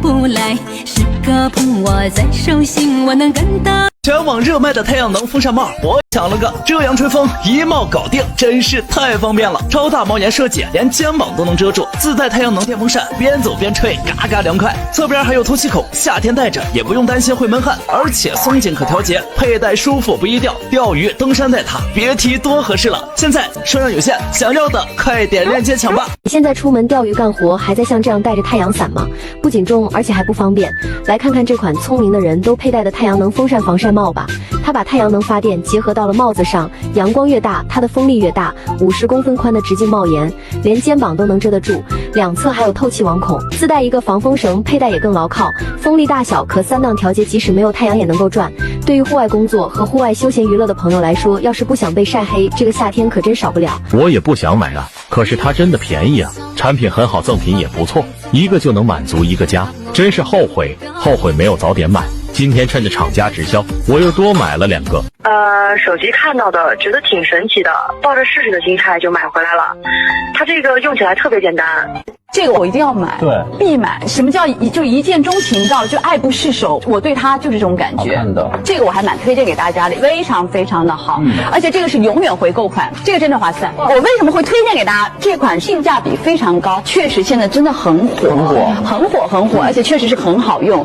不来，是个捧我在手心，我能感到。全网热卖的太阳能风扇帽，我抢了个遮阳吹风，一帽搞定，真是太方便了。超大帽檐设计，连肩膀都能遮住，自带太阳能电风扇，边走边吹，嘎嘎凉快。侧边还有透气口，夏天戴着也不用担心会闷汗，而且松紧可调节，佩戴舒服不易掉。钓鱼、登山带它，别提多合适了。现在数量有限，想要的快点链接抢吧。你现在出门钓鱼干活，还在像这样带着太阳伞吗？不仅重，而且还不方便。来看看这款聪明的人都佩戴的太阳能风扇防晒帽吧。它把太阳能发电结合到了帽子上，阳光越大，它的风力越大。50公分宽的直径帽檐，连肩膀都能遮得住，两侧还有透气网孔，自带一个防风绳，佩戴也更牢靠。风力大小可3档调节，即使没有太阳也能够转。对于户外工作和户外休闲娱乐的朋友来说，要是不想被晒黑，这个夏天可真少不了。我也不想买啊，可是它真的便宜啊，产品很好，赠品也不错，一个就能满足一个家，真是后悔没有早点买。今天趁着厂家直销，我又多买了2个。手机看到的，觉得挺神奇的，抱着试试的心态就买回来了。它这个用起来特别简单。这个我一定要买，对，必买。什么叫就一见钟情？你知道，就爱不释手。我对它就是这种感觉。好看的，这个我还蛮推荐给大家的，非常非常的好。而且这个是永远回购款，这个真的划算。我为什么会推荐给大家？这款性价比非常高，确实现在真的很火，而且确实是很好用。